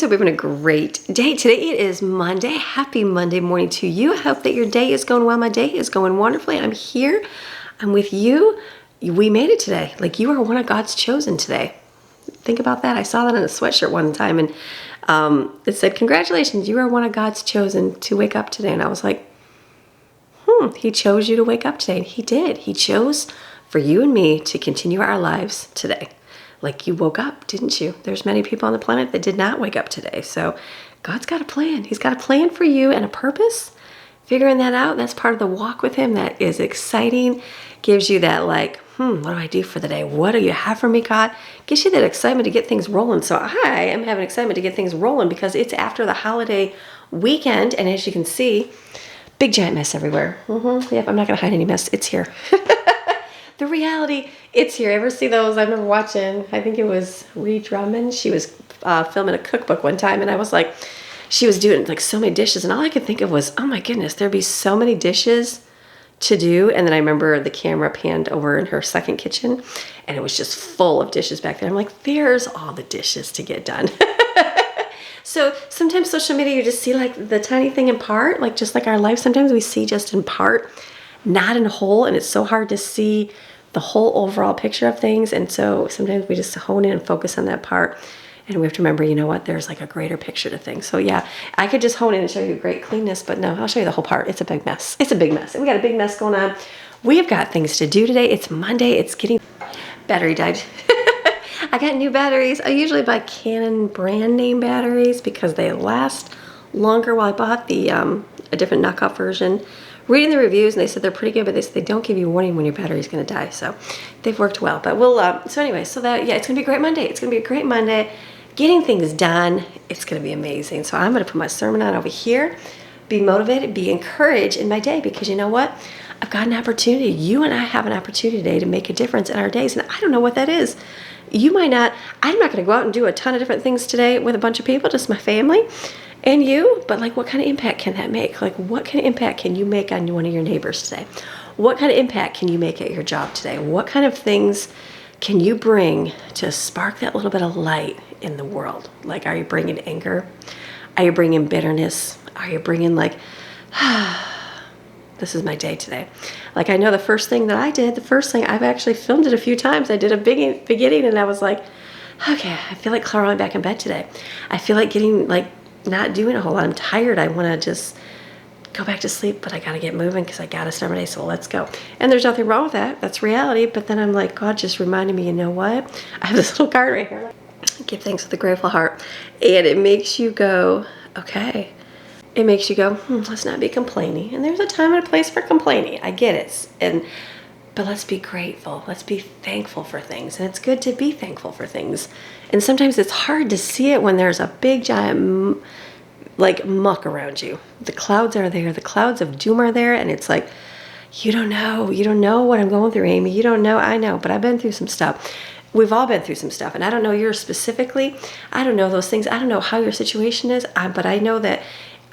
So we're having a great day today. It is Monday. Happy Monday morning to you. I hope that your day is going well. My day is going wonderfully. I'm here. I'm with you. We made it today. Like, you are one of God's chosen today. Think about that. I saw that in a sweatshirt one time, and it said, "Congratulations, you are one of God's chosen to wake up today." And I was like, He chose you to wake up today. And He did. He chose for you and me to continue our lives today. Like, you woke up, didn't you? There's many people on the planet that did not wake up today. So God's got a plan. He's got a plan for you and a purpose. Figuring that out, that's part of the walk with Him. That is exciting. Gives you that, like, what do I do for the day? What do you have for me, God? Gives you that excitement to get things rolling. So I am having excitement to get things rolling because it's after the holiday weekend. And as you can see, big giant mess everywhere. Yep, I'm not going to hide any mess. It's here. The reality, it's here. Ever see those? I remember watching, I think it was Ree Drummond. She was filming a cookbook one time, and I was like, she was doing like so many dishes, and all I could think of was, oh my goodness, there'd be so many dishes to do. And then I remember the camera panned over in her second kitchen, and it was just full of dishes back there. I'm like, there's all the dishes to get done. So sometimes social media, you just see like the tiny thing in part, like just like our life. Sometimes we see just in part, not in whole, and it's so hard to see the whole overall picture of things. And so sometimes we just hone in and focus on that part, and we have to remember, you know what, there's like a greater picture to things. So yeah, I could just hone in and show you great cleanness, but no, I'll show you the whole part. It's a big mess. It's a big mess. We got a big mess going on. We've got things to do today. It's Monday. It's getting, battery died. I got new batteries. I usually buy Canon brand name batteries because they last longer. Well, I bought the a different knockoff version. Reading the reviews, and they said they're pretty good, but they said they don't give you a warning when your battery's going to die. So they've worked well. But we'll, so anyway, so that, yeah, it's going to be a great Monday. It's going to be a great Monday. Getting things done, it's going to be amazing. So I'm going to put my sermon on over here, be motivated, be encouraged in my day, because you know what? I've got an opportunity. You and I have an opportunity today to make a difference in our days, and I don't know what that is. You might not. I'm not going to go out and do a ton of different things today with a bunch of people, just my family and you, but like, what kind of impact can that make? Like, what kind of impact can you make on one of your neighbors today? What kind of impact can you make at your job today? What kind of things can you bring to spark that little bit of light in the world? Like, are you bringing anger? Are you bringing bitterness? Are you bringing like, this is my day today? Like, I know the first thing that I did, I've actually filmed it a few times. I did a beginning, and I was like, okay, I feel like crawling back in bed today. I feel like getting like, not doing a whole lot. I'm tired. I want to just go back to sleep, but I got to get moving because I got to start my day. So let's go. And there's nothing wrong with that. That's reality. But then I'm like, God just reminded me, you know what? I have this little card right here. Give thanks with a grateful heart. And it makes you go, okay. It makes you go, let's not be complaining. And there's a time and a place for complaining. I get it. But let's be grateful. Let's be thankful for things. And it's good to be thankful for things. And sometimes it's hard to see it when there's a big giant like muck around you. The clouds are there. The clouds of doom are there. And it's like, you don't know. You don't know what I'm going through, Amy. You don't know. I know. But I've been through some stuff. We've all been through some stuff. And I don't know yours specifically. I don't know those things. I don't know how your situation is. But I know that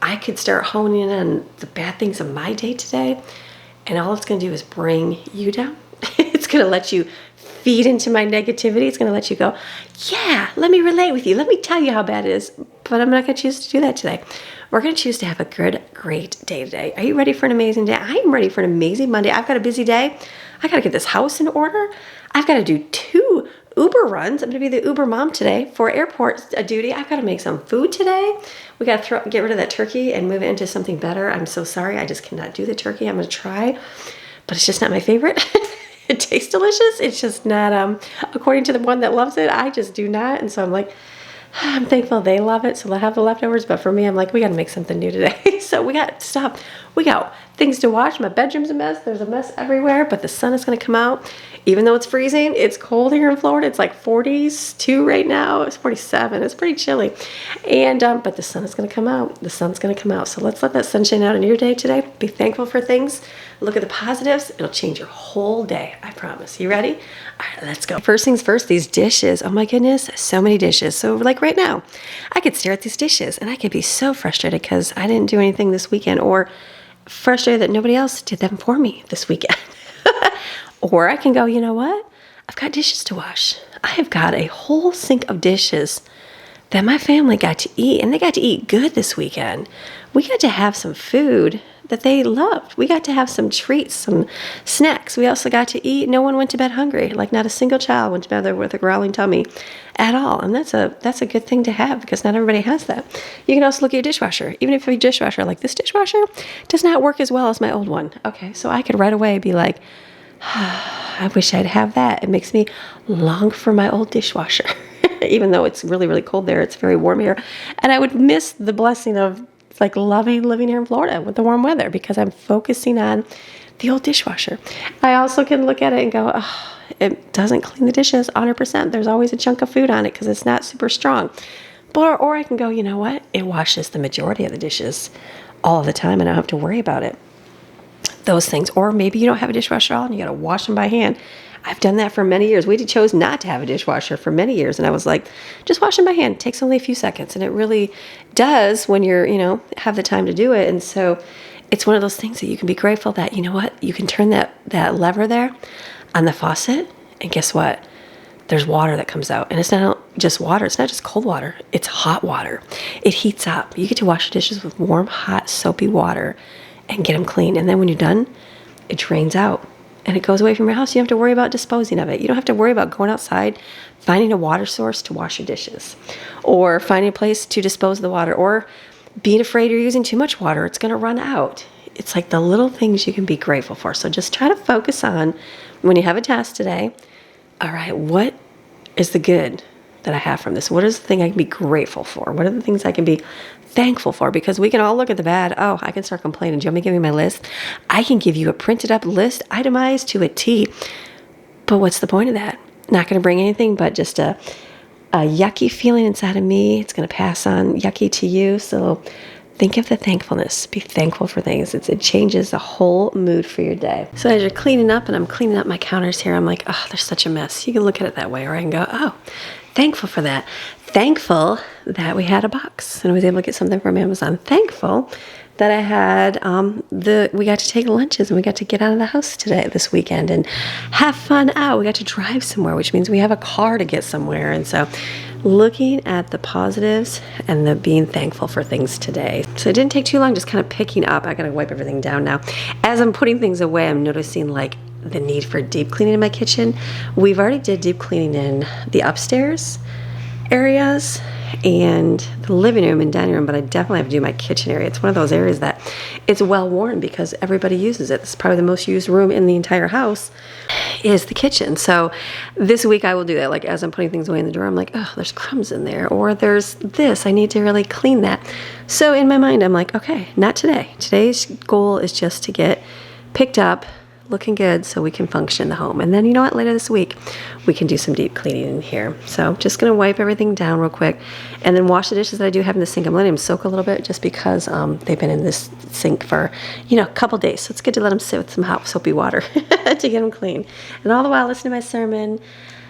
I could start honing in on the bad things of my day today. And all it's going to do is bring you down. It's going to let you feed into my negativity. It's going to let you go, yeah, let me relate with you. Let me tell you how bad it is. But I'm not going to choose to do that today. We're going to choose to have a good, great day today. Are you ready for an amazing day? I am ready for an amazing Monday. I've got a busy day. I got to get this house in order. I've got to do 2 Uber runs. I'm going to be the Uber mom today for airport duty. I've got to make some food today. We got to get rid of that turkey and move it into something better. I'm so sorry. I just cannot do the turkey. I'm going to try, but it's just not my favorite. It tastes delicious. It's just not, according to the one that loves it, I just do not. And so I'm like, I'm thankful they love it, so they'll have the leftovers. But for me, I'm like, we got to make something new today. So we got stuff. We got things to watch. My bedroom's a mess. There's a mess everywhere, but the sun is going to come out. Even though it's freezing, it's cold here in Florida. It's like 42 right now. It's 47. It's pretty chilly. And but the sun is going to come out. The sun's going to come out. So let's let that sunshine out in your day today. Be thankful for things. Look at the positives. It'll change your whole day. I promise. You ready? All right, let's go. First things first, these dishes. Oh my goodness, so many dishes. So like right now, I could stare at these dishes and I could be so frustrated because I didn't do anything this weekend, or frustrated that nobody else did them for me this weekend. Or I can go, you know what? I've got dishes to wash. I have got a whole sink of dishes that my family got to eat, and they got to eat good this weekend. We got to have some food that they loved. We got to have some treats, some snacks. We also got to eat. No one went to bed hungry. Like not a single child went to bed there with a growling tummy at all. And that's a good thing to have because not everybody has that. You can also look at your dishwasher. Even if your dishwasher, like this dishwasher, does not work as well as my old one. Okay, so I could right away be like, I wish I'd have that. It makes me long for my old dishwasher. Even though it's really, really cold there, it's very warm here. And I would miss the blessing of like loving living here in Florida with the warm weather because I'm focusing on the old dishwasher. I also can look at it and go, oh, it doesn't clean the dishes 100%. There's always a chunk of food on it because it's not super strong. But, or I can go, you know what? It washes the majority of the dishes all the time and I don't have to worry about it. Those things. Or maybe you don't have a dishwasher at all and you got to wash them by hand. I've done that for many years. We chose not to have a dishwasher for many years. And I was like, just wash them by hand. It takes only a few seconds. And it really does when you're, have the time to do it. And so it's one of those things that you can be grateful that, you know what, you can turn that lever there on the faucet. And guess what? There's water that comes out. And it's not just water. It's not just cold water. It's hot water. It heats up. You get to wash the dishes with warm, hot, soapy water and get them clean. And then when you're done, it drains out. And it goes away from your house. You don't have to worry about disposing of it. You don't have to worry about going outside, finding a water source to wash your dishes, or finding a place to dispose of the water, or being afraid you're using too much water. It's going to run out. It's like the little things you can be grateful for. So just try to focus on when you have a task today. All right, what is the good that I have from this? What is the thing I can be grateful for? What are the things I can be thankful for? Because we can all look at the bad. Oh, I can start complaining. Do you want me to give you my list? I can give you a printed up list, itemized to a T. But what's the point of that? Not going to bring anything but just a yucky feeling inside of me. It's going to pass on yucky to you. So think of the thankfulness. Be thankful for things. It changes the whole mood for your day. So as you're cleaning up, and I'm cleaning up my counters here, I'm like, oh, they're such a mess. You can look at it that way, or I can go, oh, thankful for that. Thankful that we had a box and I was able to get something from Amazon. Thankful that I had we got to take lunches and we got to get out of the house this weekend and have fun out. We got to drive somewhere, which means we have a car to get somewhere. And so looking at the positives and the being thankful for things today. So it didn't take too long, just kind of picking up. I got to wipe everything down now. As I'm putting things away, I'm noticing like the need for deep cleaning in my kitchen. We've already did deep cleaning in the upstairs areas and the living room and dining room, but I definitely have to do my kitchen area. It's one of those areas that it's well worn because everybody uses it. It's probably the most used room in the entire house is the kitchen. So this week I will do that. Like as I'm putting things away in the drawer, I'm like, oh, there's crumbs in there, or there's this. I need to really clean that. So in my mind, I'm like, okay, not today. Today's goal is just to get picked up, looking good so we can function in the home. And then you know what, later this week we can do some deep cleaning in here. So just gonna wipe everything down real quick and then wash the dishes that I do have in the sink. I'm letting them soak a little bit just because they've been in this sink for a couple days. So it's good to let them sit with some hot soapy water to get them clean. And all the while listen to my sermon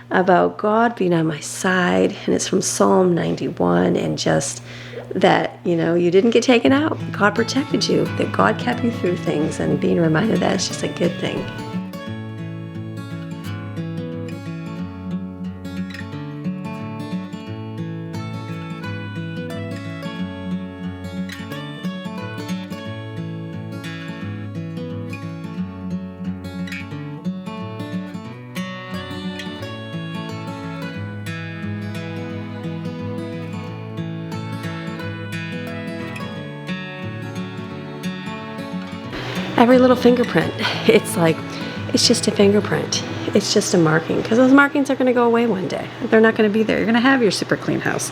about God being on my side, and it's from Psalm 91, and just that, you didn't get taken out. God protected you, that God kept you through things, and being reminded that it's just a good thing. Every little fingerprint, it's just a fingerprint. It's just a marking, because those markings are going to go away one day. They're not going to be there. You're going to have your super clean house.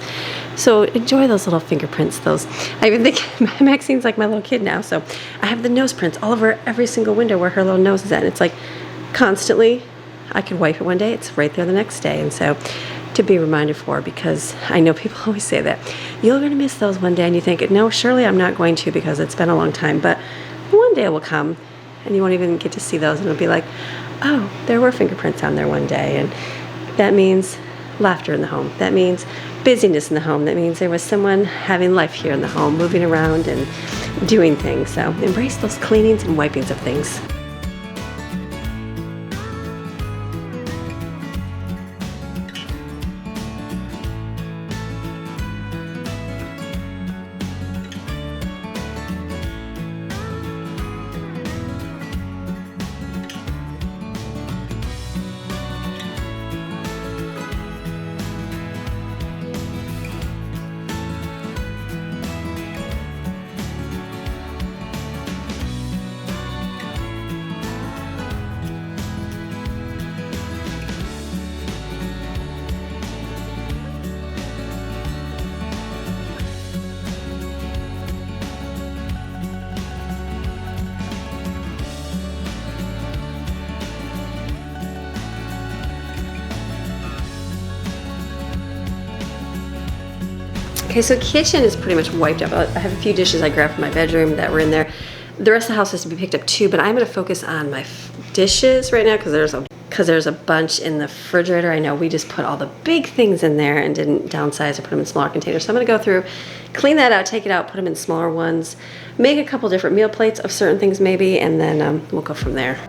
So enjoy those little fingerprints. I even think Maxine's like my little kid now. So I have the nose prints all over every single window where her little nose is at. And it's like constantly, I could wipe it one day. It's right there the next day. And so to be reminded for, because I know people always say that you're going to miss those one day. And you think, no, surely I'm not going to, because it's been a long time. But one day will come and you won't even get to see those, and it'll be like, oh, there were fingerprints on there one day. And that means laughter in the home. That means busyness in the home. That means there was someone having life here in the home, moving around and doing things. So embrace those cleanings and wipings of things. Okay, so kitchen is pretty much wiped up. I have a few dishes I grabbed from my bedroom that were in there. The rest of the house has to be picked up too, but I'm gonna focus on my dishes right now because there's a bunch in the refrigerator. I know we just put all the big things in there and didn't downsize or put them in smaller containers. So I'm gonna go through, clean that out, take it out, put them in smaller ones, make a couple different meal plates of certain things maybe, and then we'll go from there.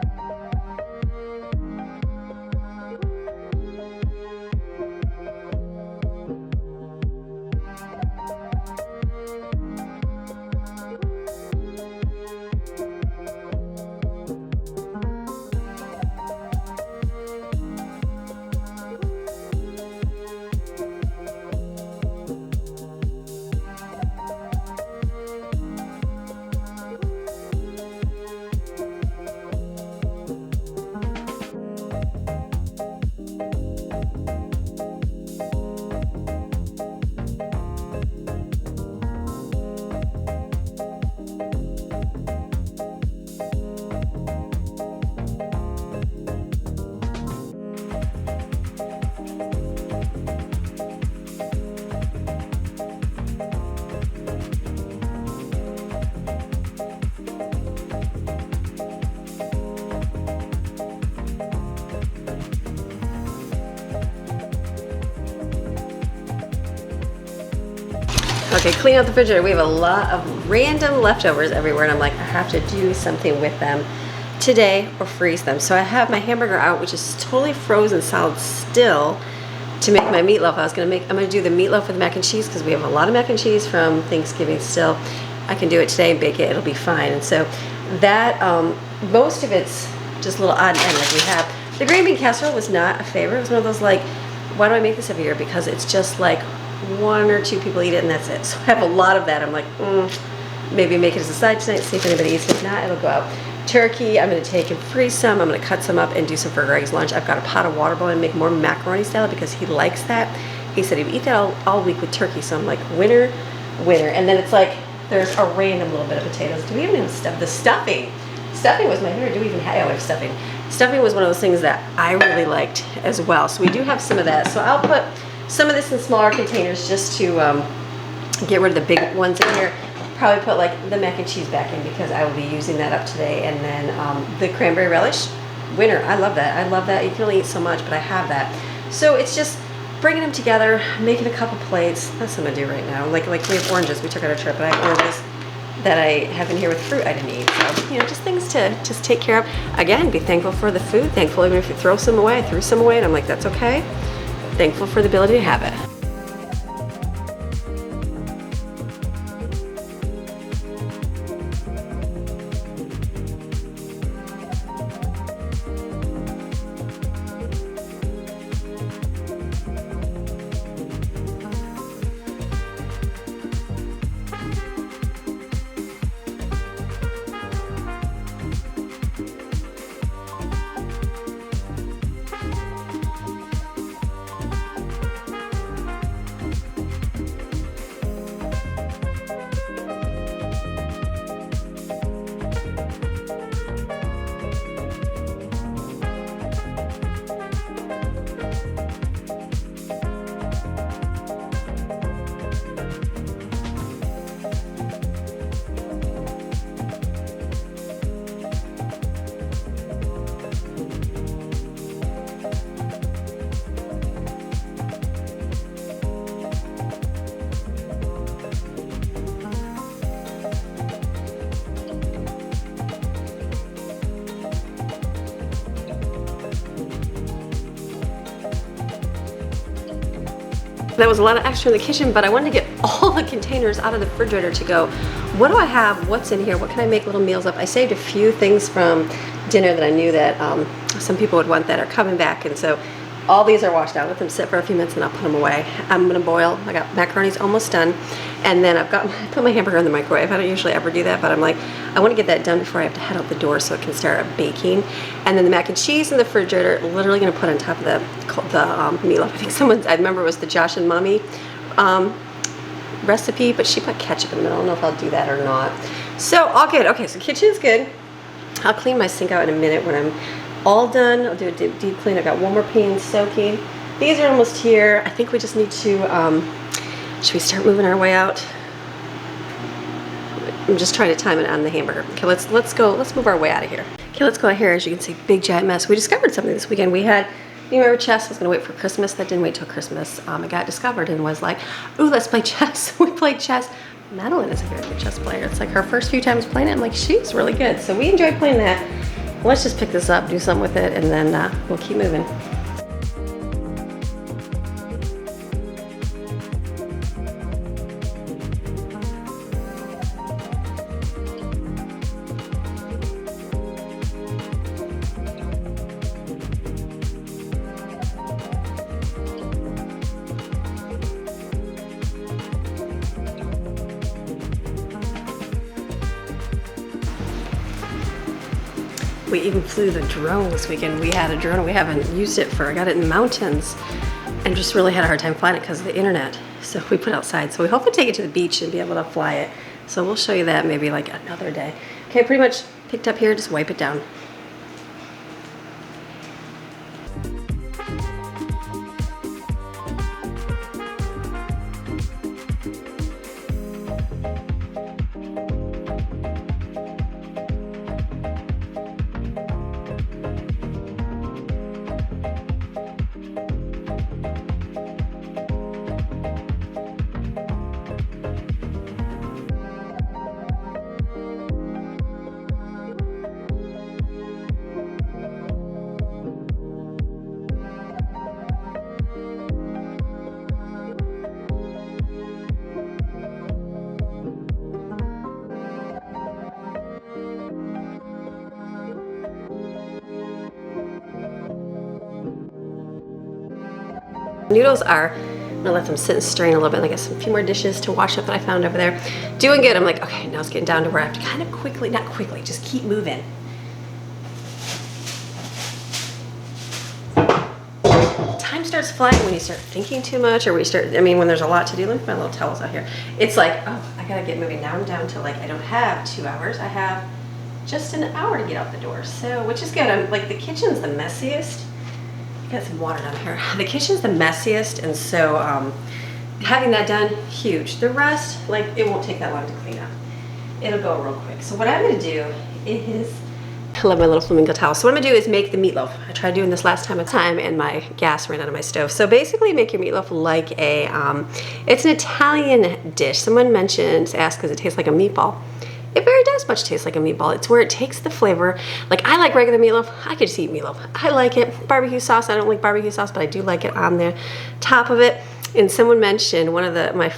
Okay, clean out the refrigerator. We have a lot of random leftovers everywhere, and I'm like, I have to do something with them today or freeze them. So I have my hamburger out, which is totally frozen solid still, to make my meatloaf. I'm gonna do the meatloaf with mac and cheese because we have a lot of mac and cheese from Thanksgiving still. I can do it today and bake it, it'll be fine. And so that, most of it's just a little odd and end. Like we have, the green bean casserole was not a favorite. It was one of those like, why do I make this every year? Because it's just like, one or two people eat it and that's it. So I have a lot of that. I'm like, maybe make it as a side tonight, see if anybody eats it. If not, it'll go out. Turkey, I'm gonna take and freeze some. I'm gonna cut some up and do some for Greg's lunch. I've got a pot of water boiling and make more macaroni salad because he likes that. He said he'd eat that all week with turkey. So I'm like, winner, winner. And then it's like, there's a random little bit of potatoes. Do we even have stuff? The stuffing. Stuffing was my favorite. Do we even have, we have stuffing. Stuffing was one of those things that I really liked as well. So we do have some of that. So I'll put some of this in smaller containers just to get rid of the big ones in here. Probably put like the mac and cheese back in because I will be using that up today. And then the cranberry relish, winner. I love that. I love that. You can only eat so much, but I have that. So it's just bringing them together, making a couple plates. That's what I'm gonna do right now. Like we have oranges. We took out a trip, but I have oranges that I have in here with fruit I didn't eat. So, you know, just things to just take care of. Again, be thankful for the food. Thankful even if you throw some away. I threw some away and I'm like, that's okay. Thankful for the ability to have it. That was a lot of extra in the kitchen, but I wanted to get all the containers out of the refrigerator to go, what do I have? What's in here? What can I make little meals up? I saved a few things from dinner that I knew that some people would want that are coming back. And so all these are washed out. Let them sit for a few minutes and I'll put them away. I'm gonna boil. I got macaroni's almost done. And then I put my hamburger in the microwave. I don't usually ever do that, but I'm like, I want to get that done before I have to head out the door so it can start baking. And then the mac and cheese in the refrigerator, literally gonna put on top of the meatloaf. I think I remember it was the Josh and Mommy recipe, but she put ketchup in the middle. I don't know if I'll do that or not. So all good. Okay, so kitchen's good. I'll clean my sink out in a minute when I'm all done. I'll do a deep clean. I've got one more pan soaking. These are almost here. I think we just need to Should we start moving our way out? I'm just trying to time it on the hamburger. Okay, let's move our way out of here. Okay, let's go out here. As you can see, big giant mess. We discovered something this weekend. We had, you remember chess was gonna wait for Christmas? That didn't wait till Christmas. It got discovered and was like, ooh, let's play chess. We played chess. Madeline is a very good chess player. It's like her first few times playing it, I'm like, she's really good. So we enjoyed playing that. Let's just pick this up, do something with it, and then we'll keep moving. We even flew the drone this weekend. We had a drone, we haven't used it I got it in the mountains and just really had a hard time flying it because of the internet. So we put it outside. So we hope to take it to the beach and be able to fly it. So we'll show you that maybe like another day. Okay, pretty much picked up here, just wipe it down. Noodles are, I'm gonna let them sit and strain a little bit. I got a few more dishes to wash up that I found over there. Doing good. I'm like, okay, now it's getting down to where I have to kind of quickly, not quickly, just keep moving. Time starts flying when you start thinking too much, or when there's a lot to do. Look at my little towels out here. It's like, oh, I gotta get moving. Now I'm down to like, I don't have 2 hours. I have just an hour to get out the door. So, which is good. I'm like, the kitchen's the messiest. Got some water down here. The kitchen's the messiest, and so having that done, huge. The rest, like, it won't take that long to clean up. It'll go real quick. So what I'm gonna do is, I love my little flamingo towel. So what I'm gonna do is make the meatloaf. I tried doing this last time and my gas ran out of my stove. So basically make your meatloaf like it's an Italian dish. Someone asked because it tastes like a meatball. It very does much taste like a meatball. It's where it takes the flavor. Like, I like regular meatloaf. I could just eat meatloaf. I like it. Barbecue sauce, I don't like barbecue sauce, but I do like it on the top of it. And someone mentioned, one of my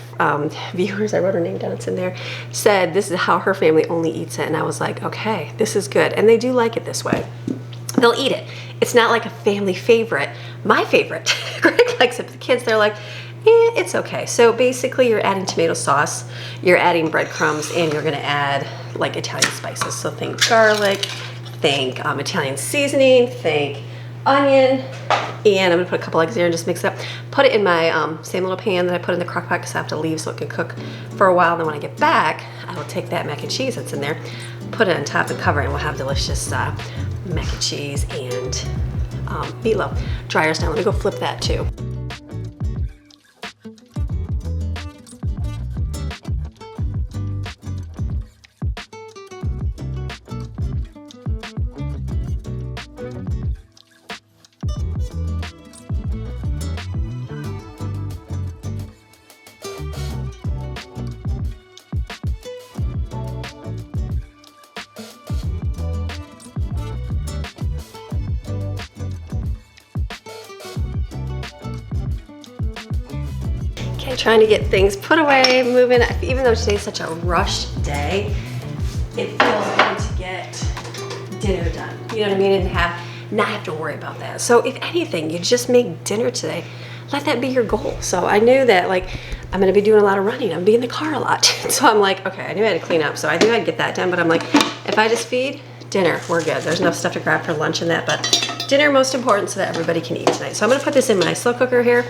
viewers, I wrote her name down, it's in there, said this is how her family only eats it. And I was like, okay, this is good. And they do like it this way. They'll eat it. It's not like a family favorite. My favorite. Greg likes it, but the kids, they're like, it's okay. So basically you're adding tomato sauce, you're adding breadcrumbs, and you're gonna add like Italian spices. So think garlic, think Italian seasoning, think onion, and I'm gonna put a couple eggs there and just mix it up. Put it in my same little pan that I put in the crock pot because I have to leave so it can cook for a while. And then when I get back, I will take that mac and cheese that's in there, put it on top and cover it, and we'll have delicious mac and cheese and meatloaf. Dryer's down, let me go flip that too. Okay, trying to get things put away, moving. Even though today's such a rushed day, it feels good to get dinner done. You know what I mean? And not have to worry about that. So if anything, you just make dinner today. Let that be your goal. So I knew that, like, I'm gonna be doing a lot of running. I'm gonna be in the car a lot. So I'm like, okay, I knew I had to clean up. So I knew I'd get that done, but I'm like, if I just feed, dinner, we're good. There's enough stuff to grab for lunch and that, but dinner most important so that everybody can eat tonight. So I'm gonna put this in my slow cooker here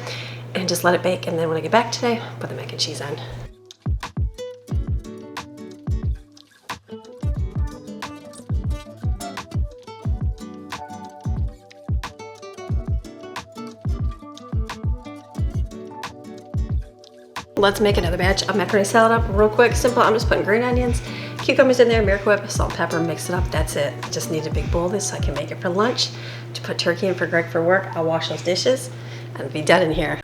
and just let it bake, and then when I get back today, put the mac and cheese on. Let's make another batch of macaroni salad up real quick. Simple. I'm just putting green onions, cucumbers in there, Miracle Whip, salt, pepper, mix it up. That's it. Just need a big bowl of this so I can make it for lunch. To put turkey in for Greg for work. I'll wash those dishes and be done in here.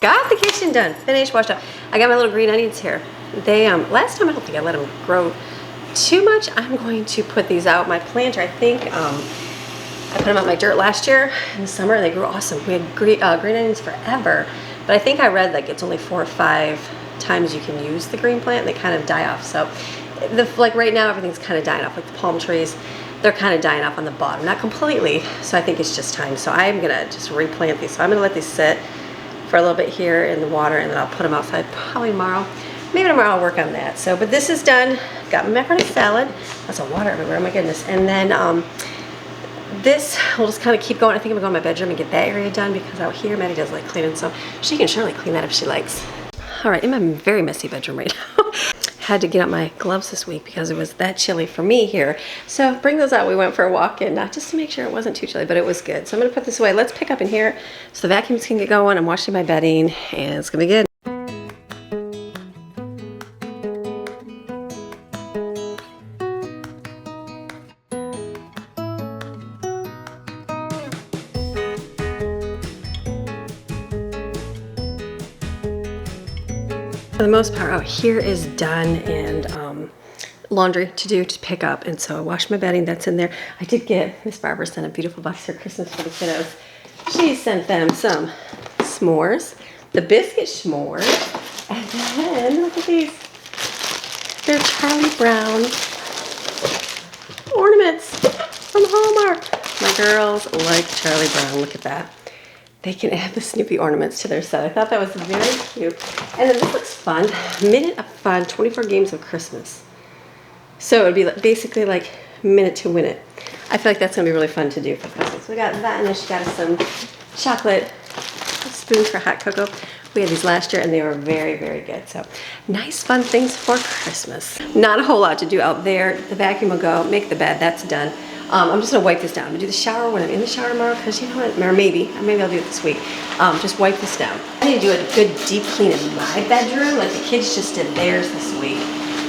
Got the kitchen done, finished, washed up. I got my little green onions here. They, last time I don't think I let them grow too much. I'm going to put these out. My planter, I think, I put them out in my dirt last year in the summer. They grew awesome. We had green onions forever, but I think I read like it's only 4 or 5 times you can use the green plant and they kind of die off. So like right now, everything's kind of dying off, like the palm trees. They're kind of dying off on the bottom, not completely. So I think it's just time. So I'm gonna just replant these. So I'm gonna let these sit for a little bit here in the water, and then I'll put them outside probably tomorrow. Maybe tomorrow I'll work on that. So, but this is done. Got my macaroni salad. Lots of water everywhere, oh my goodness. And then this, we'll just kind of keep going. I think I'm gonna go in my bedroom and get that area done because out here, Maddie does like cleaning, so she can surely clean that if she likes. All right, in my very messy bedroom right now. Had to get out my gloves this week because it was that chilly for me here. So bring those out. We went for a walk and just to make sure it wasn't too chilly, but it was good. So I'm gonna put this away. Let's pick up in here so the vacuums can get going. I'm washing my bedding and it's gonna be good. For the most part, out here is done, and laundry to do to pick up. And so I washed my bedding, that's in there. I did get Miss Barbara sent a beautiful box for Christmas for the kiddos. She sent them some s'mores, the biscuit s'mores, and then look at these. They're Charlie Brown ornaments from Hallmark. My girls like Charlie Brown, look at that. They can add the Snoopy ornaments to their set. I thought that was very cute. And then this looks fun. Minute of Fun, 24 Games of Christmas. So it would be basically like minute to win it. I feel like that's gonna be really fun to do for Christmas. We got that, and then she got us some chocolate spoons for hot cocoa. We had these last year and they were very, very good. So nice, fun things for Christmas. Not a whole lot to do out there. The vacuum will go, make the bed, that's done. I'm just gonna wipe this down. I'm gonna do the shower when I'm in the shower tomorrow, because you know what, or maybe I'll do it this week. Just wipe this down. I need to do a good deep clean in my bedroom, like the kids just did theirs this week.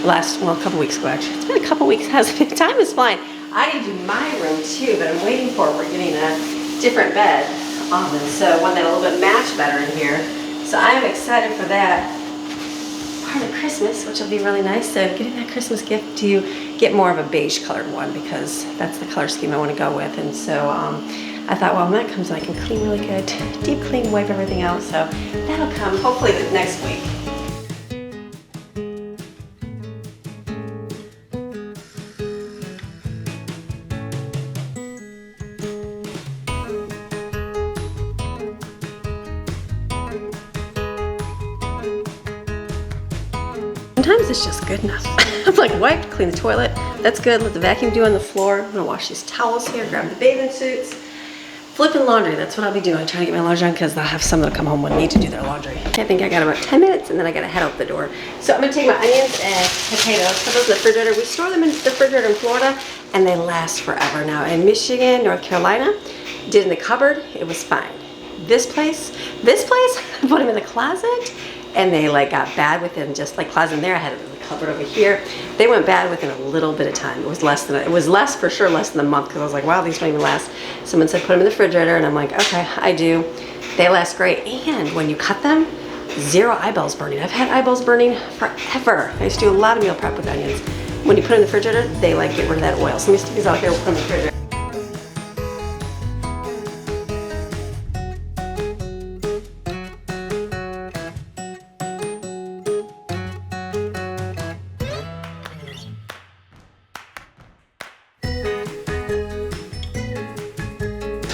A couple weeks ago actually. It's been a couple weeks, hasn't it? Time is flying. I need to do my room too, but I'm waiting for, we're getting a different bed. And so one that'll a little bit match better in here. So I'm excited for that part of Christmas, which will be really nice. So getting that Christmas gift to get more of a beige colored one, because that's the color scheme I want to go with. And so I thought, well, when that comes, I can clean really good, deep clean, wipe everything out. So that'll come hopefully next week. Sometimes it's just good enough. I'm like, wipe, clean the toilet, that's good. Let the vacuum do on the floor. I'm gonna wash these towels here, grab the bathing suits. Flipping laundry, that's what I'll be doing. Trying to get my laundry done, because I'll have some that'll come home when need to do their laundry. I think I got about 10 minutes and then I gotta head out the door. So I'm gonna take my onions and potatoes, put those in the refrigerator. We store them in the refrigerator in Florida and they last forever. Now in Michigan, North Carolina, did in the cupboard, it was fine. This place, I put them in the closet, and they like got bad within just like closet in there. I had it in the cupboard over here. They went bad within a little bit of time. It was less for sure, less than a month, because I was like, wow, these don't even last. Someone said put them in the refrigerator, and I'm like, okay, I do. They last great, and when you cut them, 0 eyeballs burning. I've had eyeballs burning forever. I used to do a lot of meal prep with onions. When you put it in the refrigerator, they like get rid of that oil. So let me stick these out here, we'll put them in the refrigerator.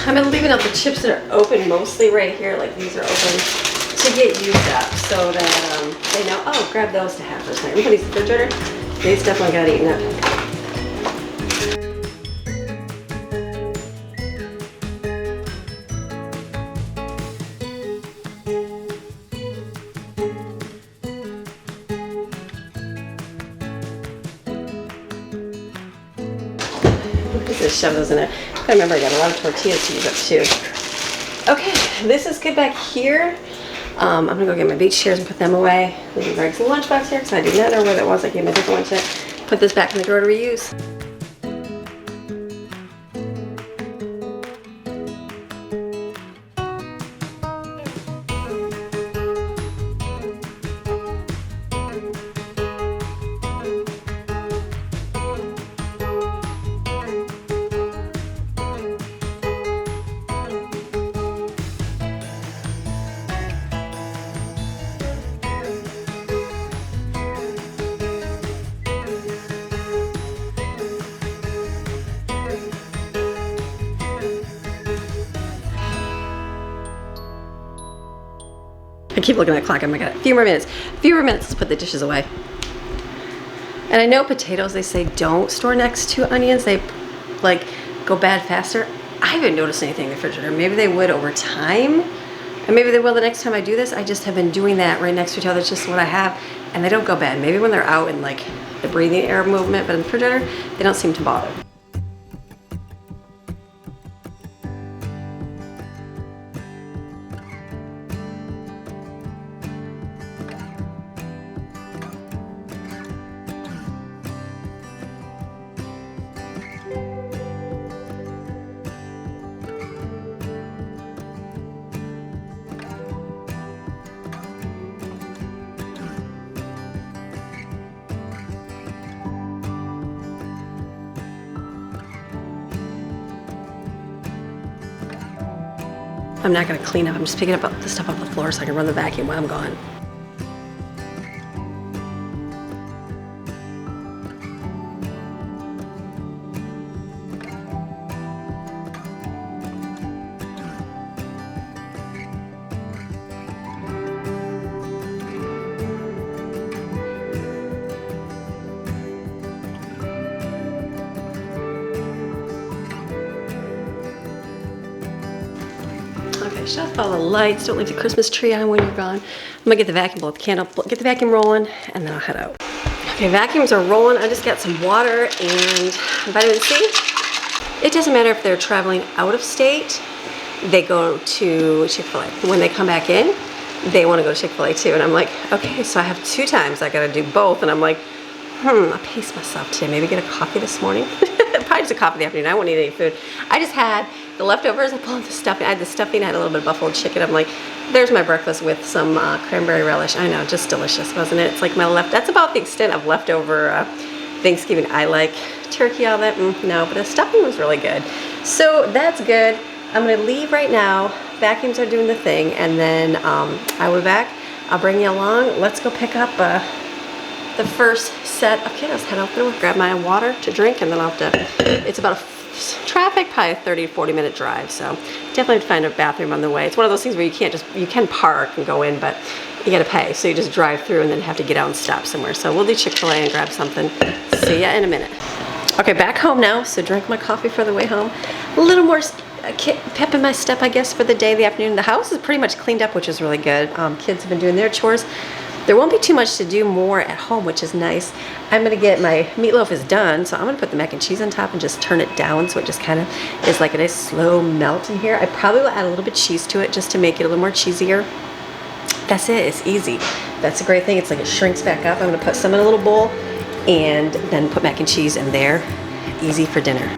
I've been leaving out the chips that are open mostly right here, like these are open, to get used up so that they know, oh, grab those to have for tonight. We put these in the refrigerator, these definitely got eaten up. Just shove those in there. I remember I got a lot of tortillas to use up too. Okay, this is good back here. I'm gonna go get my beach chairs and put them away. Leaving Greg's lunchbox here because I did not know where that was. I gave him a different one today. Put this back in the drawer to reuse. I keep looking at the clock. I'm like, a few more minutes. Let's put the dishes away. And I know potatoes, they say don't store next to onions. They like go bad faster. I haven't noticed anything in the refrigerator. Maybe they would over time. And maybe they will the next time I do this. I just have been doing that right next to each other. It's just what I have. And they don't go bad. Maybe when they're out in like the breathing air movement, but in the refrigerator, they don't seem to bother. I'm not gonna clean up. I'm just picking up the stuff off the floor so I can run the vacuum while I'm gone. Okay, shut off all the lights. Don't leave the Christmas tree on when you're gone. I'm gonna get the vacuum, blow up the candle, get the vacuum rolling, and then I'll head out. Okay, vacuums are rolling. I just got some water and vitamin C. It doesn't matter if they're traveling out of state, they go to Chick-fil-A. When they come back in, they wanna go to Chick-fil-A too. And I'm like, okay, so I have 2 times I gotta do both. And I'm like, I paced myself today. Maybe get a coffee this morning. Probably just a coffee in the afternoon. I won't eat any food. I just had the leftovers. I pulled out the stuffing. I had the stuffing. I had a little bit of buffalo chicken. I'm like, there's my breakfast with some cranberry relish. I know, just delicious, wasn't it? It's like my that's about the extent of leftover Thanksgiving. I like turkey, all that. No, but the stuffing was really good. So that's good. I'm gonna leave right now. Vacuums are doing the thing, and then I will be back. I'll bring you along. Let's go pick up the first set of kiddos. Head out the door, grab my water to drink, and then I'll have to, it's about traffic, probably a 30 to 40 minute drive. So definitely have to find a bathroom on the way. It's one of those things where you can park and go in, but you gotta pay. So you just drive through and then have to get out and stop somewhere. So we'll do Chick-fil-A and grab something. See ya in a minute. Okay, back home now. So drank my coffee for the way home. A little more pep in my step, I guess, for the day, the afternoon. The house is pretty much cleaned up, which is really good. Kids have been doing their chores. There won't be too much to do more at home, which is nice. I'm gonna get my meatloaf is done, so I'm gonna put the mac and cheese on top and just turn it down so it just kind of is like a nice slow melt in here. I probably will add a little bit of cheese to it just to make it a little more cheesier. That's it, it's easy. That's a great thing. It's like it shrinks back up. I'm gonna put some in a little bowl and then put mac and cheese in there. Easy for dinner.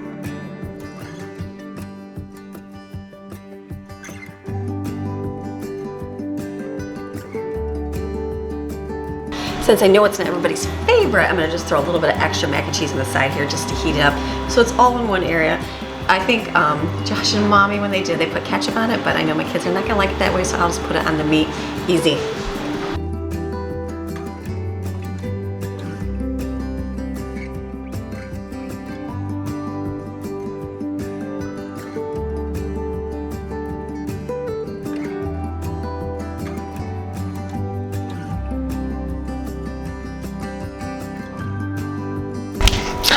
Since I know it's not everybody's favorite, I'm gonna just throw a little bit of extra mac and cheese on the side here just to heat it up. So it's all in one area. I think Josh and Mommy, when they did, they put ketchup on it, but I know my kids are not gonna like it that way, so I'll just put it on the meat. Easy.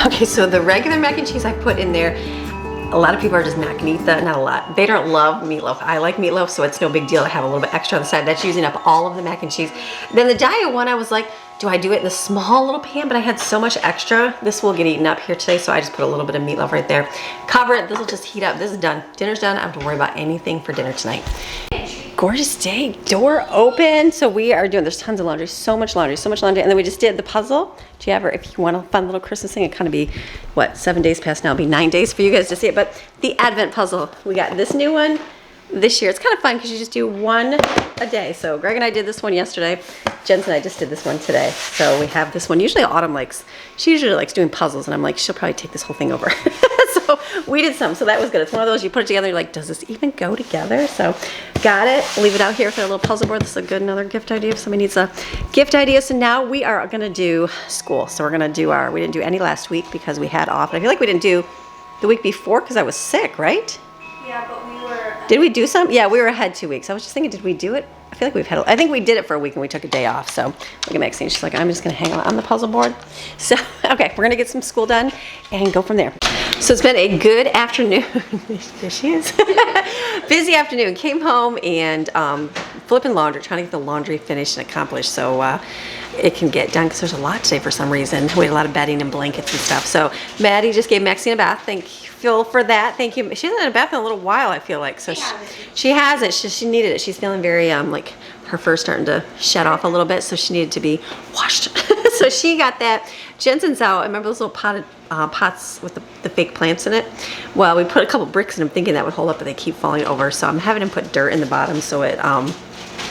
Okay, so the regular mac and cheese I put in there, a lot of people are just not gonna eat that, not a lot. They don't love meatloaf. I like meatloaf, so it's no big deal to have a little bit extra on the side. That's using up all of the mac and cheese. Then the diet one, I was like, do I do it in a small little pan? But I had so much extra. This will get eaten up here today, so I just put a little bit of meatloaf right there. Cover it, this will just heat up. This is done. Dinner's done. I don't have to worry about anything for dinner tonight. Gorgeous day, door open. So we are doing, there's tons of laundry, so much laundry. And then we just did the puzzle. Do you ever, if you want a fun little Christmas thing, it kind of be, what, 7 days past now, it'll be 9 days for you guys to see it. But the Advent puzzle, we got this new one this year. It's kind of fun because you just do one a day. So Greg and I did this one yesterday. Jens and I just did this one today. So we have this one. Usually Autumn likes, she usually likes doing puzzles, and I'm like, she'll probably take this whole thing over. So we did some, so that was good. It's one of those, you put it together, you're like, does this even go together? So got it, leave it out here for a little puzzle board. This is a good, another gift idea if somebody needs a gift idea. So now we are gonna do school. So we're gonna do our, we didn't do any last week because we had off. And I feel like we didn't do the week before because I was sick, right? Yeah, but we were... Did we do some? Yeah, we were ahead 2 weeks. I was just thinking, did we do it? I feel like we've had, I think we did it for a week and we took a day off. So look at Maxine, she's like, I'm just gonna hang out on the puzzle board. So, okay, we're gonna get some school done and go from there. So it's been a good afternoon. There she is. Busy afternoon. Came home and flipping laundry, trying to get the laundry finished and accomplished so it can get done because there's a lot today for some reason. We had a lot of bedding and blankets and stuff. So Maddie just gave Maxine a bath. Thank you, Phil, for that. Thank you. She hasn't had a bath in a little while, I feel like. So she hasn't. She needed it. She's feeling very like her fur's starting to shed off a little bit, so she needed to be washed. So she got that. Jensen's out. I remember those little potted pots with the fake plants in it. Well, we put a couple bricks in them thinking that would hold up, but they keep falling over. So I'm having him put dirt in the bottom so it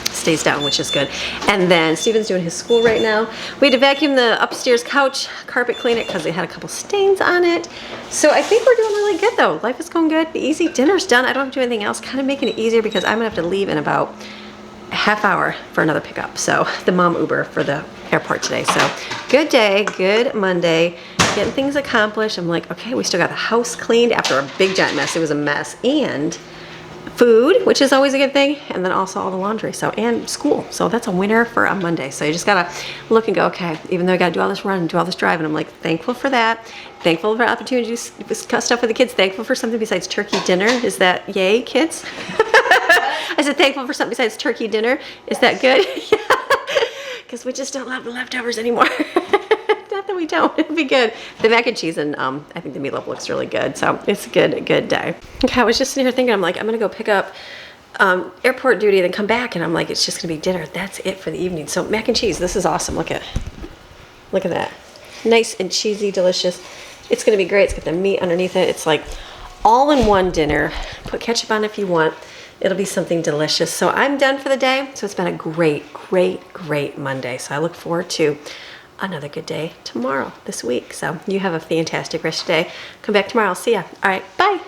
stays down, which is good. And then Steven's doing his school right now. We had to vacuum the upstairs couch, carpet clean it because it had a couple stains on it. So I think we're doing really good though. Life is going good. Be easy. Dinner's done. I don't have to do anything else. Kind of making it easier because I'm gonna have to leave in about a half hour for another pickup. So the mom Uber for the airport today. So good day, good Monday, getting things accomplished. I'm like, okay, we still got the house cleaned after a big giant mess. It was a mess. And food, which is always a good thing, and then also all the laundry, so, and school. So that's a winner for a Monday. So you just gotta look and go, okay, even though I gotta do all this run and do all this driving, I'm like, thankful for that. Thankful for opportunity to discuss stuff with the kids. Thankful for something besides turkey dinner. Is that yay, kids? I said thankful for something besides turkey dinner. Is that good? Because we just don't love the leftovers anymore. Not that we don't, it'll be good. The mac and cheese and I think the meatloaf looks really good. So it's a good day. Okay, I was just sitting here thinking, I'm like, I'm gonna go pick up airport duty and then come back, and I'm like, it's just gonna be dinner. That's it for the evening. So mac and cheese, this is awesome. Look at that. Nice and cheesy, delicious. It's gonna be great. It's got the meat underneath it. It's like all in one dinner. Put ketchup on if you want. It'll be something delicious. So I'm done for the day. So it's been a great Monday. So I look forward to another good day tomorrow, this week. So you have a fantastic rest of the day. Come back tomorrow. I'll see ya. All right, bye.